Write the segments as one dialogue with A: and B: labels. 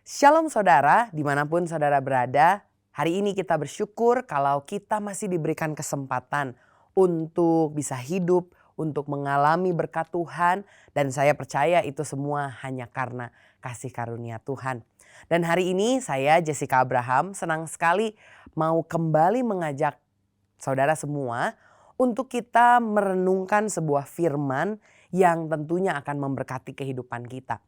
A: Shalom saudara, dimanapun saudara berada. Hari ini kita bersyukur kalau kita masih diberikan kesempatan untuk bisa hidup, untuk mengalami berkat Tuhan. Dan saya percaya itu semua hanya karena kasih karunia Tuhan. Dan hari ini saya Jessica Abraham senang sekali mau kembali mengajak saudara semua untuk kita merenungkan sebuah firman yang tentunya akan memberkati kehidupan kita.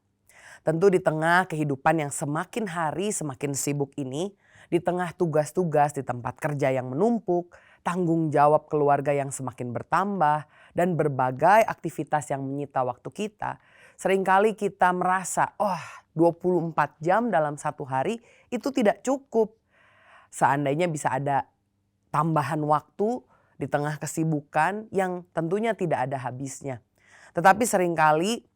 A: Tentu di tengah kehidupan yang semakin hari semakin sibuk ini, di tengah tugas-tugas di tempat kerja yang menumpuk, tanggung jawab keluarga yang semakin bertambah, dan berbagai aktivitas yang menyita waktu kita, seringkali kita merasa, 24 jam dalam satu hari itu tidak cukup. Seandainya bisa ada tambahan waktu di tengah kesibukan yang tentunya tidak ada habisnya. Tetapi seringkali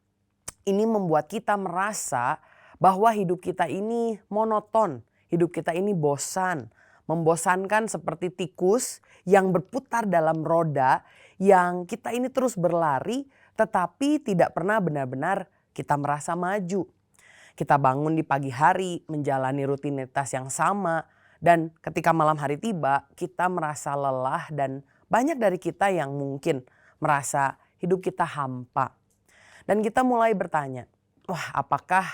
A: ini membuat kita merasa bahwa hidup kita ini monoton, hidup kita ini bosan, membosankan seperti tikus yang berputar dalam roda yang kita ini terus berlari tetapi tidak pernah benar-benar kita merasa maju. Kita bangun di pagi hari menjalani rutinitas yang sama dan ketika malam hari tiba kita merasa lelah dan banyak dari kita yang mungkin merasa hidup kita hampa. Dan kita mulai bertanya, apakah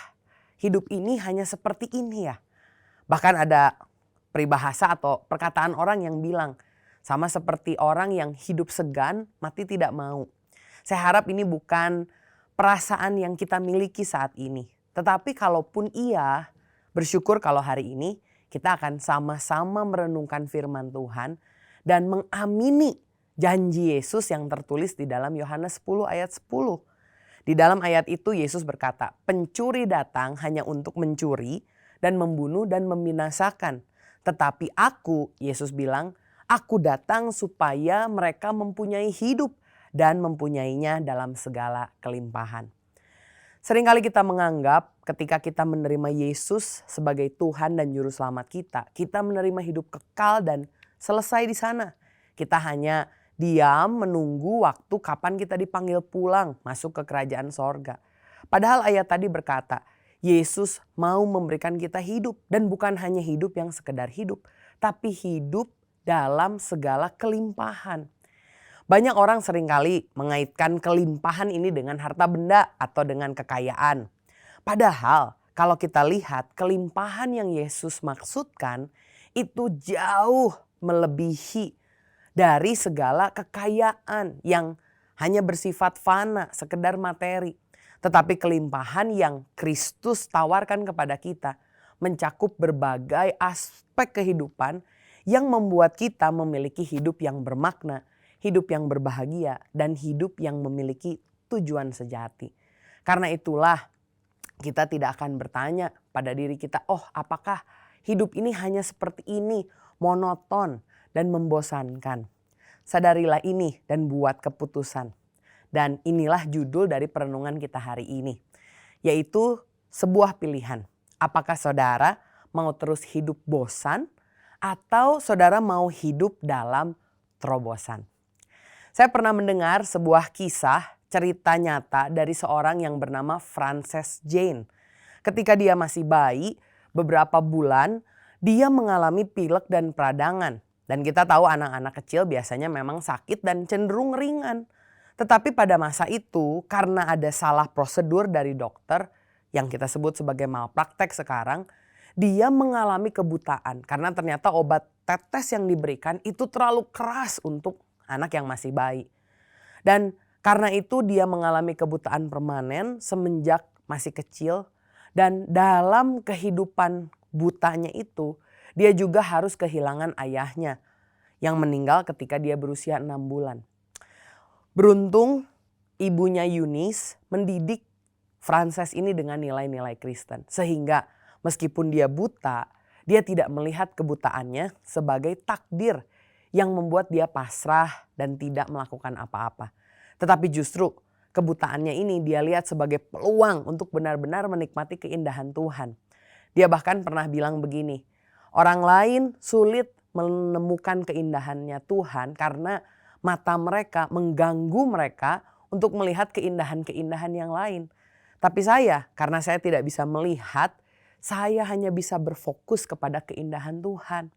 A: hidup ini hanya seperti ini ya? Bahkan ada peribahasa atau perkataan orang yang bilang, sama seperti orang yang hidup segan, mati tidak mau. Saya harap ini bukan perasaan yang kita miliki saat ini. Tetapi kalaupun iya, bersyukur kalau hari ini kita akan sama-sama merenungkan firman Tuhan dan mengamini janji Yesus yang tertulis di dalam Yohanes 10 ayat 10. Di dalam ayat itu Yesus berkata, pencuri datang hanya untuk mencuri dan membunuh dan membinasakan. Tetapi aku, Yesus bilang, aku datang supaya mereka mempunyai hidup dan mempunyainya dalam segala kelimpahan. Seringkali kita menganggap ketika kita menerima Yesus sebagai Tuhan dan Juru Selamat kita menerima hidup kekal dan selesai di sana. Kita hanya diam menunggu waktu kapan kita dipanggil pulang masuk ke kerajaan sorga. Padahal ayat tadi berkata, Yesus mau memberikan kita hidup. Dan bukan hanya hidup yang sekedar hidup, tapi hidup dalam segala kelimpahan. Banyak orang seringkali mengaitkan kelimpahan ini dengan harta benda atau dengan kekayaan. Padahal kalau kita lihat kelimpahan yang Yesus maksudkan itu jauh melebihi dari segala kekayaan yang hanya bersifat fana, sekedar materi. Tetapi kelimpahan yang Kristus tawarkan kepada kita mencakup berbagai aspek kehidupan yang membuat kita memiliki hidup yang bermakna, hidup yang berbahagia, dan hidup yang memiliki tujuan sejati. Karena itulah kita tidak akan bertanya pada diri kita, apakah hidup ini hanya seperti ini, monoton dan membosankan. Sadarilah ini dan buat keputusan. Dan inilah judul dari perenungan kita hari ini. Yaitu sebuah pilihan. Apakah saudara mau terus hidup bosan atau saudara mau hidup dalam terobosan? Saya pernah mendengar sebuah kisah cerita nyata dari seorang yang bernama Frances Jane. Ketika dia masih bayi, beberapa bulan dia mengalami pilek dan peradangan. Dan kita tahu anak-anak kecil biasanya memang sakit dan cenderung ringan. Tetapi pada masa itu karena ada salah prosedur dari dokter yang kita sebut sebagai malpraktek sekarang, dia mengalami kebutaan karena ternyata obat tetes yang diberikan itu terlalu keras untuk anak yang masih bayi. Dan karena itu dia mengalami kebutaan permanen semenjak masih kecil, dan dalam kehidupan butanya itu dia juga harus kehilangan ayahnya yang meninggal ketika dia berusia 6 bulan. Beruntung ibunya Eunice mendidik Frances ini dengan nilai-nilai Kristen. Sehingga meskipun dia buta, dia tidak melihat kebutaannya sebagai takdir yang membuat dia pasrah dan tidak melakukan apa-apa. Tetapi justru kebutaannya ini dia lihat sebagai peluang untuk benar-benar menikmati keindahan Tuhan. Dia bahkan pernah bilang begini, orang lain sulit menemukan keindahannya Tuhan karena mata mereka mengganggu mereka untuk melihat keindahan-keindahan yang lain. Tapi saya, karena saya tidak bisa melihat, saya hanya bisa berfokus kepada keindahan Tuhan.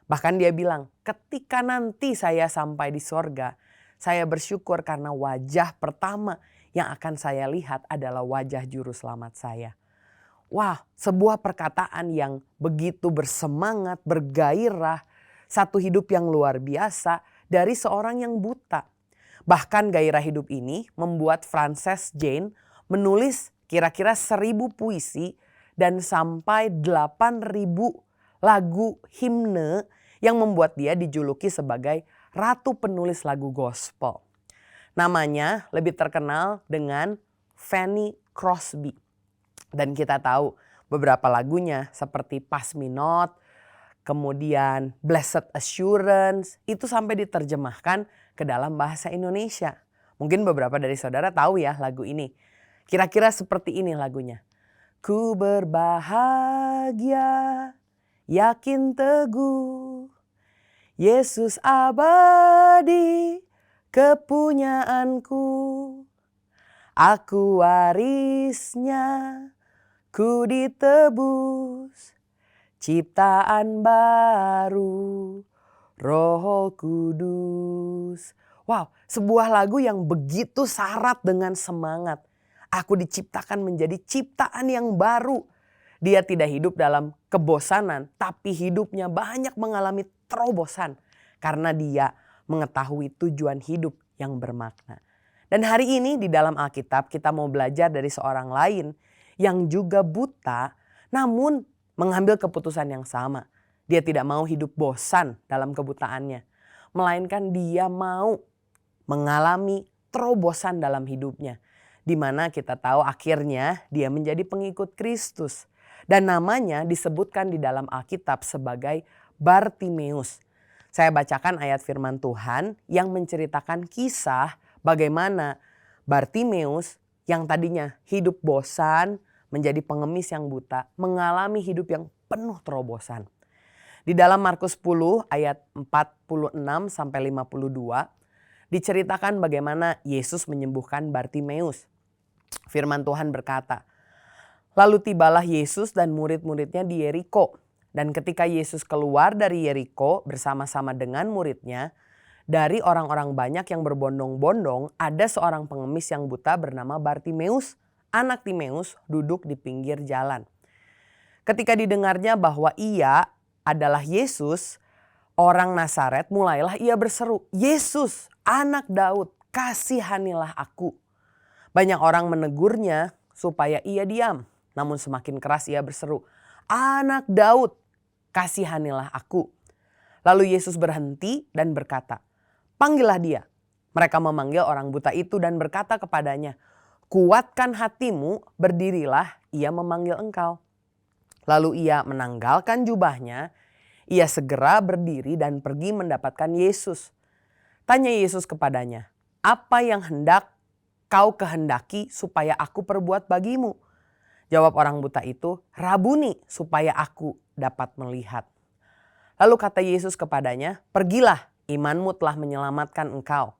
A: Bahkan dia bilang, ketika nanti saya sampai di sorga, saya bersyukur karena wajah pertama yang akan saya lihat adalah wajah juru selamat saya. Wah, sebuah perkataan yang begitu bersemangat, bergairah, satu hidup yang luar biasa dari seorang yang buta. Bahkan gairah hidup ini membuat Frances Jane menulis kira-kira 1.000 puisi dan sampai 8.000 lagu himne yang membuat dia dijuluki sebagai ratu penulis lagu gospel. Namanya lebih terkenal dengan Fanny Crosby. Dan kita tahu beberapa lagunya seperti Pass Me Not, kemudian Blessed Assurance, itu sampai diterjemahkan ke dalam bahasa Indonesia. Mungkin beberapa dari saudara tahu ya lagu ini. Kira-kira seperti ini lagunya. Ku berbahagia, yakin teguh, Yesus abadi kepunyaanku. Aku warisnya, ku ditebus, ciptaan baru, Roh Kudus. Wow, sebuah lagu yang begitu syarat dengan semangat. Aku diciptakan menjadi ciptaan yang baru. Dia tidak hidup dalam kebosanan, tapi hidupnya banyak mengalami terobosan. Karena dia mengetahui tujuan hidup yang bermakna. Dan hari ini di dalam Alkitab kita mau belajar dari seorang lain yang juga buta namun mengambil keputusan yang sama. Dia tidak mau hidup bosan dalam kebutaannya. Melainkan dia mau mengalami terobosan dalam hidupnya. Di mana kita tahu akhirnya dia menjadi pengikut Kristus. Dan namanya disebutkan di dalam Alkitab sebagai Bartimeus. Saya bacakan ayat firman Tuhan yang menceritakan kisah bagaimana Bartimeus yang tadinya hidup bosan menjadi pengemis yang buta mengalami hidup yang penuh terobosan. Di dalam Markus 10 ayat 46 sampai 52 diceritakan bagaimana Yesus menyembuhkan Bartimeus. Firman Tuhan berkata, lalu tibalah Yesus dan murid-muridnya di Yeriko. Dan ketika Yesus keluar dari Yeriko bersama-sama dengan muridnya, dari orang-orang banyak yang berbondong-bondong ada seorang pengemis yang buta bernama Bartimeus, anak Timeus, duduk di pinggir jalan. Ketika didengarnya bahwa ia adalah Yesus, orang Nazaret, mulailah ia berseru, Yesus, anak Daud, kasihanilah aku. Banyak orang menegurnya supaya ia diam, namun semakin keras ia berseru, anak Daud, kasihanilah aku. Lalu Yesus berhenti dan berkata, panggillah dia. Mereka memanggil orang buta itu dan berkata kepadanya, kuatkan hatimu, berdirilah, ia memanggil engkau. Lalu ia menanggalkan jubahnya, ia segera berdiri dan pergi mendapatkan Yesus. Tanya Yesus kepadanya, apa yang hendak kau kehendaki supaya aku perbuat bagimu? Jawab orang buta itu, Rabuni, supaya aku dapat melihat. Lalu kata Yesus kepadanya, pergilah, imanmu telah menyelamatkan engkau.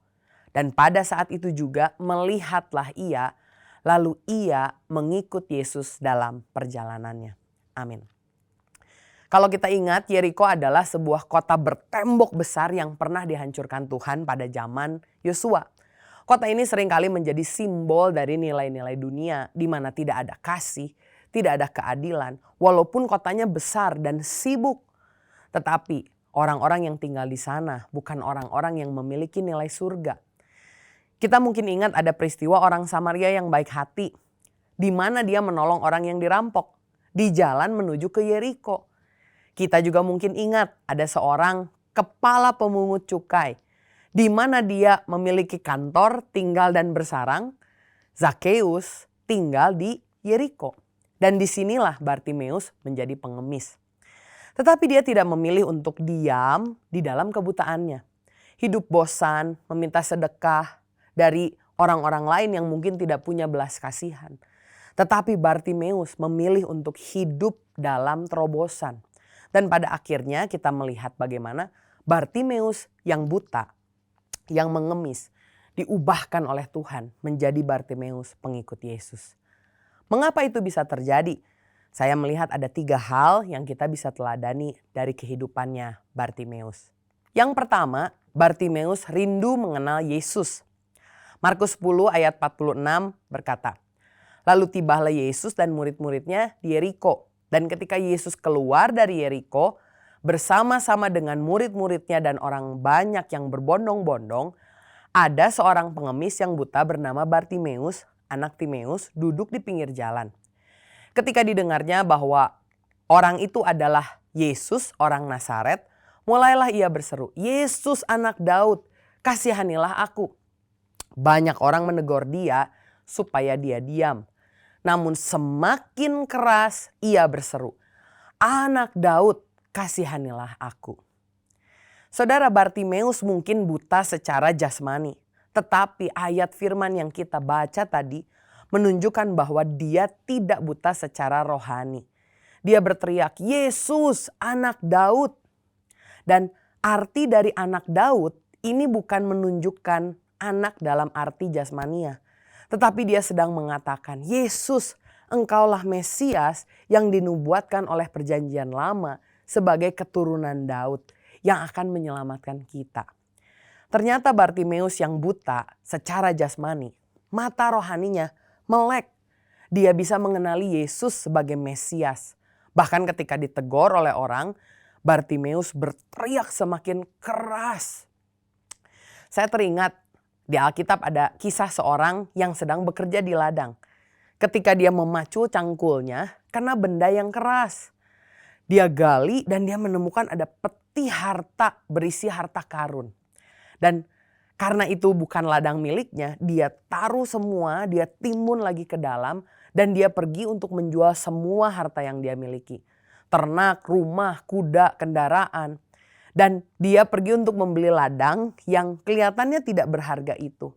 A: Dan pada saat itu juga melihatlah ia, lalu ia mengikut Yesus dalam perjalanannya. Amin. Kalau kita ingat, Yeriko adalah sebuah kota bertembok besar yang pernah dihancurkan Tuhan pada zaman Yosua. Kota ini seringkali menjadi simbol dari nilai-nilai dunia di mana tidak ada kasih, tidak ada keadilan. Walaupun kotanya besar dan sibuk, tetapi orang-orang yang tinggal di sana bukan orang-orang yang memiliki nilai surga. Kita mungkin ingat ada peristiwa orang Samaria yang baik hati, di mana dia menolong orang yang dirampok di jalan menuju ke Yeriko. Kita juga mungkin ingat ada seorang kepala pemungut cukai, di mana dia memiliki kantor, tinggal dan bersarang. Zakheus tinggal di Yeriko. Dan disinilah Bartimeus menjadi pengemis. Tetapi dia tidak memilih untuk diam di dalam kebutaannya. Hidup bosan, meminta sedekah dari orang-orang lain yang mungkin tidak punya belas kasihan. Tetapi Bartimeus memilih untuk hidup dalam terobosan. Dan pada akhirnya kita melihat bagaimana Bartimeus yang buta, yang mengemis, diubahkan oleh Tuhan menjadi Bartimeus pengikut Yesus. Mengapa itu bisa terjadi? Saya melihat ada 3 hal yang kita bisa teladani dari kehidupannya Bartimeus. Yang pertama, Bartimeus rindu mengenal Yesus. Markus 10 ayat 46 berkata, "Lalu tibalah Yesus dan murid-muridnya di Yeriko. Dan ketika Yesus keluar dari Yeriko bersama-sama dengan murid-muridnya dan orang banyak yang berbondong-bondong, ada seorang pengemis yang buta bernama Bartimeus, anak Timeus, duduk di pinggir jalan. Ketika didengarnya bahwa orang itu adalah Yesus, orang Nazaret, mulailah ia berseru, 'Yesus anak Daud, kasihanilah aku.' Banyak orang menegur dia supaya dia diam. Namun semakin keras ia berseru, 'Anak Daud, kasihanilah aku.'" Saudara, Bartimeus mungkin buta secara jasmani. Tetapi ayat firman yang kita baca tadi menunjukkan bahwa dia tidak buta secara rohani. Dia berteriak, "Yesus anak Daud." Dan arti dari anak Daud ini bukan menunjukkan anak dalam arti jasmania. Tetapi dia sedang mengatakan, "Yesus, engkaulah Mesias yang dinubuatkan oleh perjanjian lama sebagai keturunan Daud yang akan menyelamatkan kita." Ternyata Bartimeus yang buta secara jasmani, mata rohaninya melek. Dia bisa mengenali Yesus sebagai Mesias. Bahkan ketika ditegur oleh orang, Bartimeus berteriak semakin keras. Saya teringat di Alkitab ada kisah seorang yang sedang bekerja di ladang. Ketika dia memacu cangkulnya karena benda yang keras. Dia gali dan dia menemukan ada peti harta berisi harta karun. Dan karena itu bukan ladang miliknya, dia taruh semua, dia timbun lagi ke dalam dan dia pergi untuk menjual semua harta yang dia miliki. Ternak, rumah, kuda, kendaraan. Dan dia pergi untuk membeli ladang yang kelihatannya tidak berharga itu.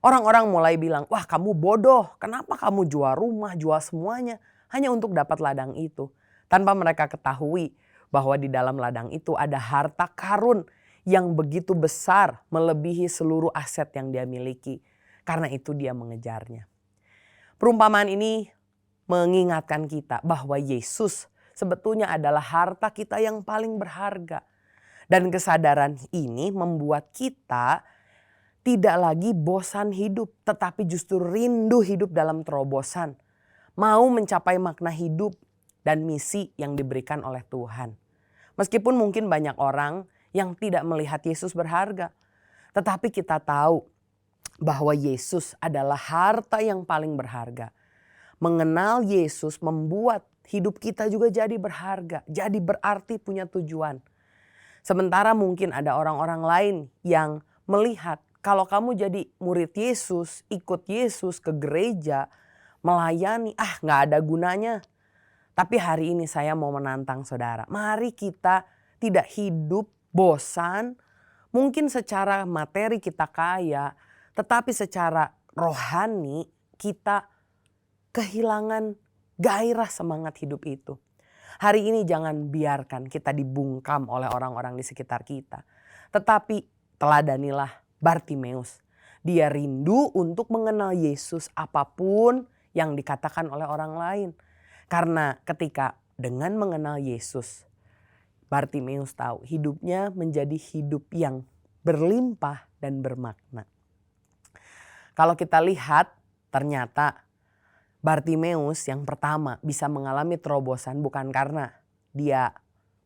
A: Orang-orang mulai bilang, "Wah, kamu bodoh, kenapa kamu jual rumah, jual semuanya hanya untuk dapat ladang itu?" Tanpa mereka ketahui bahwa di dalam ladang itu ada harta karun yang begitu besar melebihi seluruh aset yang dia miliki. Karena itu dia mengejarnya. Perumpamaan ini mengingatkan kita bahwa Yesus sebetulnya adalah harta kita yang paling berharga. Dan kesadaran ini membuat kita tidak lagi bosan hidup, tetapi justru rindu hidup dalam terobosan. Mau mencapai makna hidup dan misi yang diberikan oleh Tuhan. Meskipun mungkin banyak orang yang tidak melihat Yesus berharga. Tetapi kita tahu bahwa Yesus adalah harta yang paling berharga. Mengenal Yesus membuat hidup kita juga jadi berharga. Jadi berarti punya tujuan. Sementara mungkin ada orang-orang lain yang melihat kalau kamu jadi murid Yesus, ikut Yesus ke gereja, melayani, gak ada gunanya. Tapi hari ini saya mau menantang saudara. Mari kita tidak hidup bosan, mungkin secara materi kita kaya, tetapi secara rohani kita kehilangan gairah semangat hidup itu. Hari ini jangan biarkan kita dibungkam oleh orang-orang di sekitar kita. Tetapi teladanilah Bartimeus. Dia rindu untuk mengenal Yesus apapun yang dikatakan oleh orang lain. Karena ketika dengan mengenal Yesus, Bartimeus tahu hidupnya menjadi hidup yang berlimpah dan bermakna. Kalau kita lihat ternyata Bartimeus yang pertama bisa mengalami terobosan bukan karena dia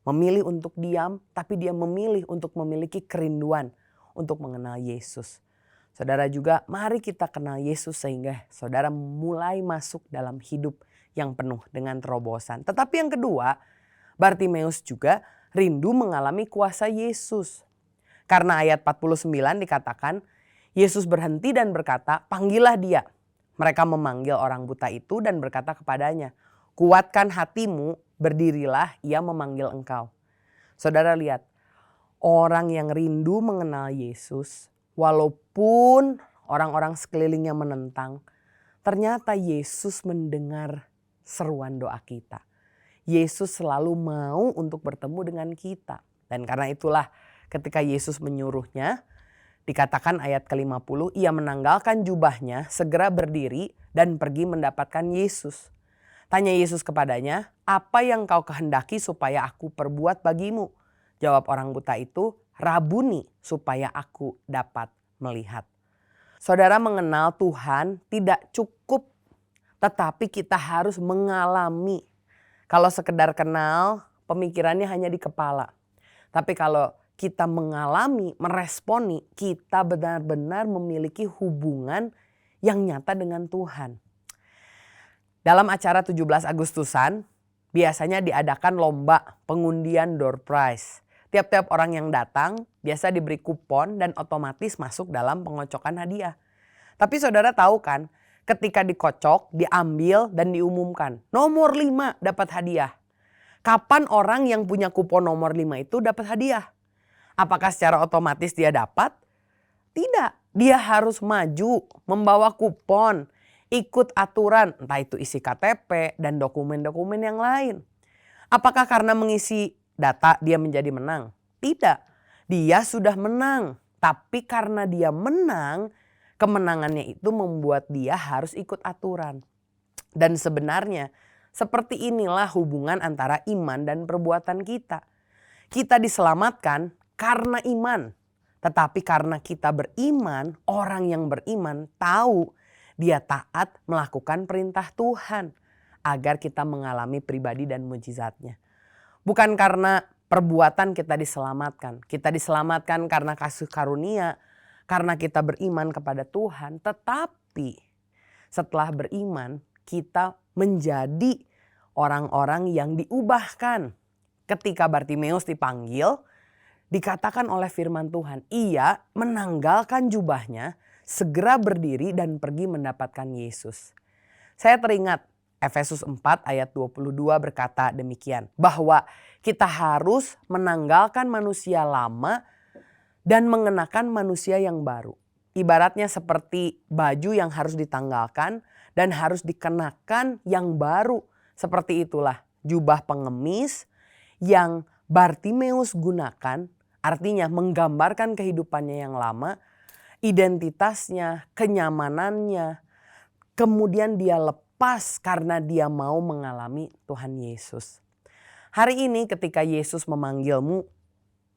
A: memilih untuk diam, tapi dia memilih untuk memiliki kerinduan untuk mengenal Yesus. Saudara juga mari kita kenal Yesus sehingga saudara mulai masuk dalam hidup yang penuh dengan terobosan. Tetapi yang kedua, Bartimeus juga rindu mengalami kuasa Yesus. Karena ayat 49 dikatakan, Yesus berhenti dan berkata, "Panggillah dia." Mereka memanggil orang buta itu dan berkata kepadanya, "Kuatkan hatimu, berdirilah, ia memanggil engkau." Saudara lihat, orang yang rindu mengenal Yesus, walaupun orang-orang sekelilingnya menentang, ternyata Yesus mendengar seruan doa kita. Yesus selalu mau untuk bertemu dengan kita. Dan karena itulah ketika Yesus menyuruhnya, dikatakan ayat ke-50, ia menanggalkan jubahnya, segera berdiri dan pergi mendapatkan Yesus. Tanya Yesus kepadanya, "Apa yang kau kehendaki supaya aku perbuat bagimu?" Jawab orang buta itu, "Rabuni, supaya aku dapat melihat." Saudara, mengenal Tuhan tidak cukup, tetapi kita harus mengalami. Kalau sekedar kenal, pemikirannya hanya di kepala. Tapi kalau kita mengalami, meresponi, kita benar-benar memiliki hubungan yang nyata dengan Tuhan. Dalam acara 17 Agustusan, biasanya diadakan lomba pengundian door prize. Tiap-tiap orang yang datang biasa diberi kupon dan otomatis masuk dalam pengocokan hadiah. Tapi saudara tahu kan, ketika dikocok, diambil dan diumumkan, nomor 5 dapat hadiah. Kapan orang yang punya kupon nomor 5 itu dapat hadiah? Apakah secara otomatis dia dapat? Tidak, dia harus maju, membawa kupon, ikut aturan, entah itu isi KTP dan dokumen-dokumen yang lain. Apakah karena mengisi data dia menjadi menang? Tidak, dia sudah menang. Tapi karena dia menang, kemenangannya itu membuat dia harus ikut aturan. Dan sebenarnya seperti inilah hubungan antara iman dan perbuatan kita. Kita diselamatkan karena iman. Tetapi karena kita beriman, orang yang beriman tahu dia taat melakukan perintah Tuhan agar kita mengalami pribadi dan mujizatnya. Bukan karena perbuatan kita diselamatkan. Kita diselamatkan karena kasih karunia, karena kita beriman kepada Tuhan. Tetapi setelah beriman kita menjadi orang-orang yang diubahkan. Ketika Bartimeus dipanggil, dikatakan oleh firman Tuhan, ia menanggalkan jubahnya, segera berdiri dan pergi mendapatkan Yesus. Saya teringat Efesus 4 ayat 22 berkata demikian, bahwa kita harus menanggalkan manusia lama dan mengenakan manusia yang baru. Ibaratnya seperti baju yang harus ditanggalkan dan harus dikenakan yang baru. Seperti itulah jubah pengemis yang Bartimeus gunakan, artinya menggambarkan kehidupannya yang lama, identitasnya, kenyamanannya, kemudian dia lepas karena dia mau mengalami Tuhan Yesus. Hari ini ketika Yesus memanggilmu,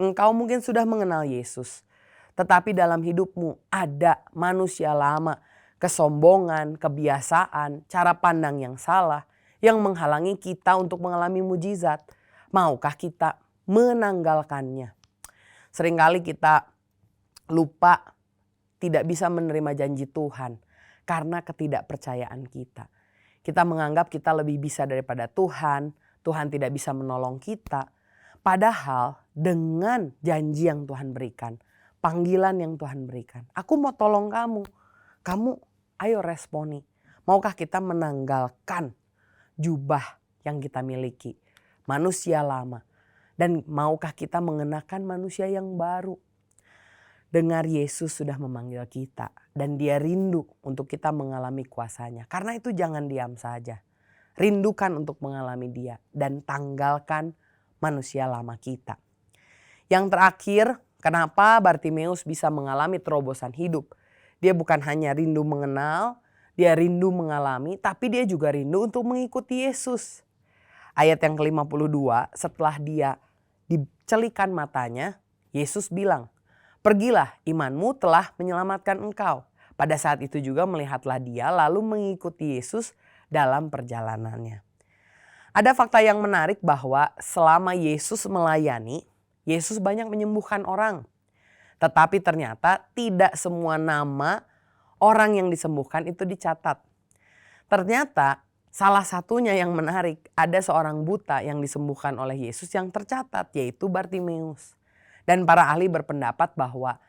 A: engkau mungkin sudah mengenal Yesus. Tetapi dalam hidupmu ada manusia lama, kesombongan, kebiasaan, cara pandang yang salah yang menghalangi kita untuk mengalami mujizat. Maukah kita menanggalkannya? Seringkali kita lupa, tidak bisa menerima janji Tuhan karena ketidakpercayaan kita. Kita menganggap kita lebih bisa daripada Tuhan, Tuhan tidak bisa menolong kita. Padahal dengan janji yang Tuhan berikan, panggilan yang Tuhan berikan, aku mau tolong kamu, kamu ayo responi. Maukah kita menanggalkan jubah yang kita miliki, manusia lama, dan maukah kita mengenakan manusia yang baru? Dengar Yesus sudah memanggil kita dan dia rindu untuk kita mengalami kuasanya. Karena itu jangan diam saja. Rindukan untuk mengalami dia dan tanggalkan manusia lama kita. Yang terakhir, kenapa Bartimeus bisa mengalami terobosan hidup? Dia bukan hanya rindu mengenal, dia rindu mengalami, tapi dia juga rindu untuk mengikuti Yesus. Ayat yang ke-52, setelah dia dicelikan matanya, Yesus bilang, "Pergilah, imanmu telah menyelamatkan engkau." Pada saat itu juga melihatlah dia lalu mengikuti Yesus dalam perjalanannya. Ada fakta yang menarik bahwa selama Yesus melayani, Yesus banyak menyembuhkan orang. Tetapi ternyata tidak semua nama orang yang disembuhkan itu dicatat. Ternyata salah satunya yang menarik, ada seorang buta yang disembuhkan oleh Yesus yang tercatat, yaitu Bartimeus. Dan para ahli berpendapat bahwa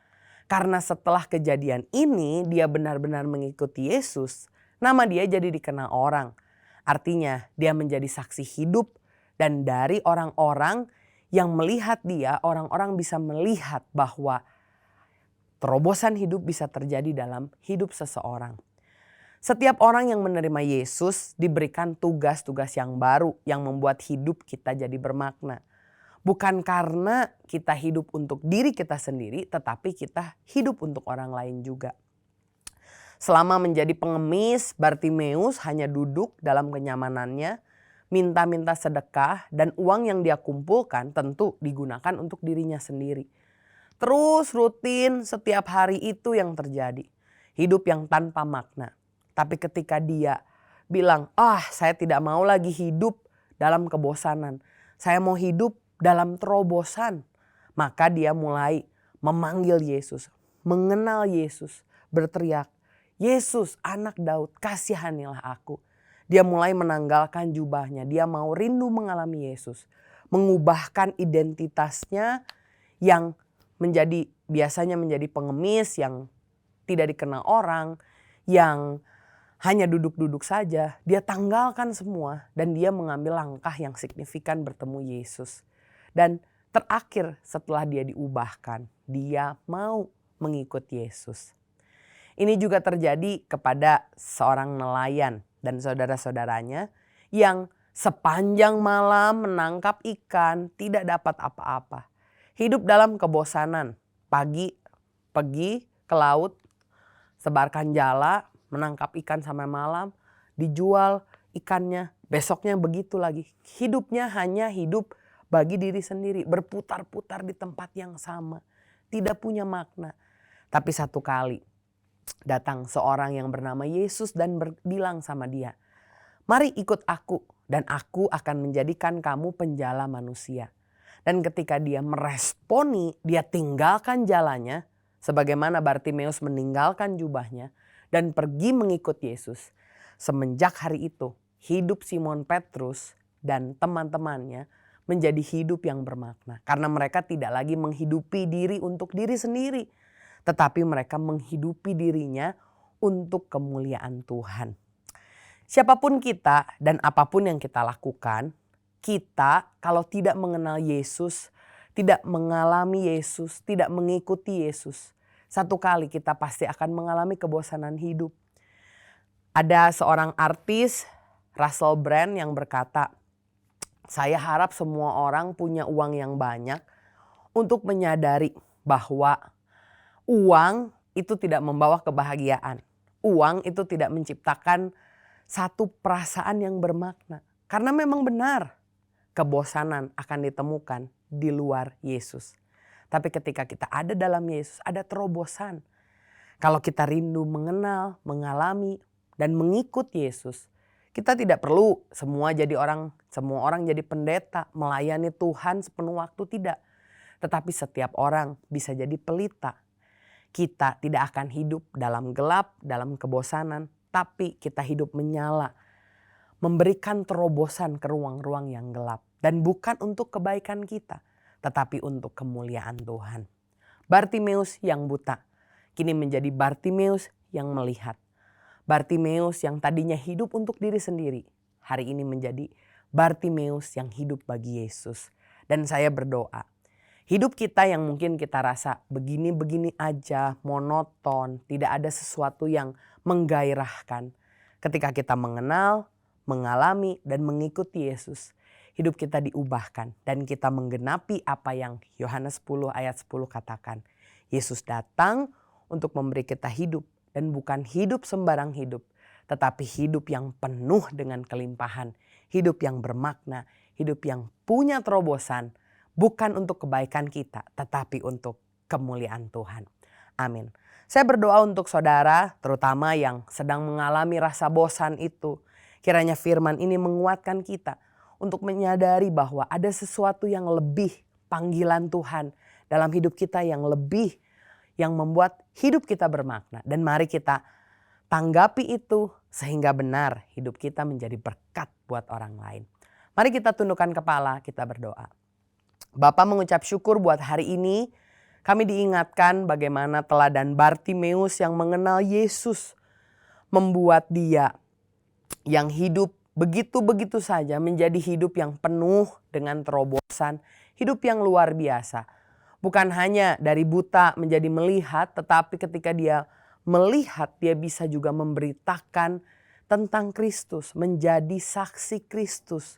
A: karena setelah kejadian ini dia benar-benar mengikuti Yesus, nama dia jadi dikenal orang. Artinya dia menjadi saksi hidup dan dari orang-orang yang melihat dia, orang-orang bisa melihat bahwa terobosan hidup bisa terjadi dalam hidup seseorang. Setiap orang yang menerima Yesus diberikan tugas-tugas yang baru yang membuat hidup kita jadi bermakna. Bukan karena kita hidup untuk diri kita sendiri, tetapi kita hidup untuk orang lain juga. Selama menjadi pengemis, Bartimeus hanya duduk dalam kenyamanannya, minta-minta sedekah, dan uang yang dia kumpulkan tentu digunakan untuk dirinya sendiri. Terus rutin setiap hari itu yang terjadi. Hidup yang tanpa makna. Tapi ketika dia bilang, saya tidak mau lagi hidup dalam kebosanan. Saya mau hidup dalam terobosan. Maka dia mulai memanggil Yesus, mengenal Yesus, berteriak, Yesus anak Daud, kasihanilah aku. Dia mulai menanggalkan jubahnya, dia mau rindu mengalami Yesus. Mengubahkan identitasnya yang biasanya menjadi pengemis, yang tidak dikenal orang, yang hanya duduk-duduk saja. Dia tanggalkan semua dan dia mengambil langkah yang signifikan bertemu Yesus. Dan terakhir setelah dia diubahkan, dia mau mengikut Yesus. Ini juga terjadi kepada seorang nelayan dan saudara-saudaranya yang sepanjang malam menangkap ikan, tidak dapat apa-apa. Hidup dalam kebosanan, pagi pergi ke laut, sebarkan jala, menangkap ikan sampai malam, dijual ikannya, besoknya begitu lagi. Hidupnya hanya hidup bagi diri sendiri, berputar-putar di tempat yang sama, tidak punya makna. Tapi satu kali datang seorang yang bernama Yesus dan bilang sama dia, mari ikut aku dan aku akan menjadikan kamu penjala manusia. Dan ketika dia meresponi, dia tinggalkan jalannya, sebagaimana Bartimeus meninggalkan jubahnya dan pergi mengikut Yesus. Semenjak hari itu, hidup Simon Petrus dan teman-temannya menjadi hidup yang bermakna. Karena mereka tidak lagi menghidupi diri untuk diri sendiri, tetapi mereka menghidupi dirinya untuk kemuliaan Tuhan. Siapapun kita dan apapun yang kita lakukan, kita kalau tidak mengenal Yesus, tidak mengalami Yesus, tidak mengikuti Yesus, satu kali kita pasti akan mengalami kebosanan hidup. Ada seorang artis, Russell Brand, yang berkata, saya harap semua orang punya uang yang banyak untuk menyadari bahwa uang itu tidak membawa kebahagiaan. Uang itu tidak menciptakan satu perasaan yang bermakna. Karena memang benar, kebosanan akan ditemukan di luar Yesus. Tapi ketika kita ada dalam Yesus, ada terobosan. Kalau kita rindu mengenal, mengalami, dan mengikut Yesus, kita tidak perlu semua orang jadi pendeta, melayani Tuhan sepenuh waktu, tidak. Tetapi setiap orang bisa jadi pelita. Kita tidak akan hidup dalam gelap, dalam kebosanan, tapi kita hidup menyala, memberikan terobosan ke ruang-ruang yang gelap. Dan bukan untuk kebaikan kita, tetapi untuk kemuliaan Tuhan. Bartimeus yang buta, kini menjadi Bartimeus yang melihat. Bartimeus yang tadinya hidup untuk diri sendiri, hari ini menjadi Bartimeus yang hidup bagi Yesus. Dan saya berdoa, hidup kita yang mungkin kita rasa begini-begini aja, monoton, tidak ada sesuatu yang menggairahkan. Ketika kita mengenal, mengalami, dan mengikuti Yesus, hidup kita diubahkan dan kita menggenapi apa yang Yohanes 10 ayat 10 katakan. Yesus datang untuk memberi kita hidup, dan bukan hidup sembarang hidup, tetapi hidup yang penuh dengan kelimpahan, hidup yang bermakna, hidup yang punya terobosan, bukan untuk kebaikan kita, tetapi untuk kemuliaan Tuhan. Amin. Saya berdoa untuk saudara, terutama yang sedang mengalami rasa bosan itu. Kiranya firman ini menguatkan kita untuk menyadari bahwa ada sesuatu yang lebih, panggilan Tuhan dalam hidup kita yang lebih, yang membuat hidup kita bermakna. Dan mari kita tanggapi itu sehingga benar hidup kita menjadi berkat buat orang lain. Mari kita tundukkan kepala, kita berdoa. Bapa, mengucap syukur buat hari ini. Kami diingatkan bagaimana teladan Bartimeus yang mengenal Yesus membuat dia yang hidup begitu-begitu saja menjadi hidup yang penuh dengan terobosan, hidup yang luar biasa. Bukan hanya dari buta menjadi melihat, tetapi ketika dia melihat, dia bisa juga memberitakan tentang Kristus, menjadi saksi Kristus.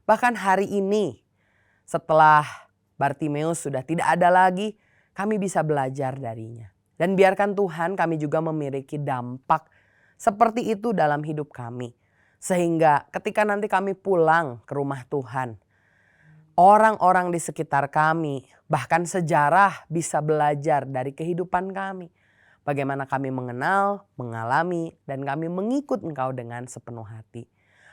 A: Bahkan hari ini, setelah Bartimeus sudah tidak ada lagi, kami bisa belajar darinya. Dan biarkan Tuhan kami juga memiliki dampak seperti itu dalam hidup kami. Sehingga ketika nanti kami pulang ke rumah Tuhan, orang-orang di sekitar kami, bahkan sejarah bisa belajar dari kehidupan kami. Bagaimana kami mengenal, mengalami, dan kami mengikut Engkau dengan sepenuh hati.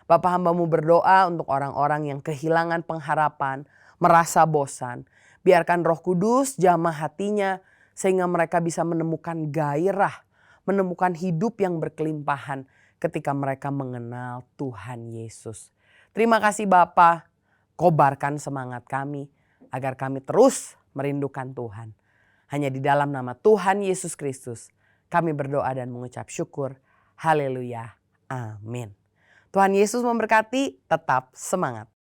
A: Bapa, hamba-Mu berdoa untuk orang-orang yang kehilangan pengharapan, merasa bosan. Biarkan Roh Kudus jamah hatinya sehingga mereka bisa menemukan gairah, menemukan hidup yang berkelimpahan ketika mereka mengenal Tuhan Yesus. Terima kasih Bapa, kobarkan semangat kami agar kami terus merindukan Tuhan. Hanya di dalam nama Tuhan Yesus Kristus kami berdoa dan mengucap syukur. Haleluya. Amin. Tuhan Yesus memberkati, tetap semangat.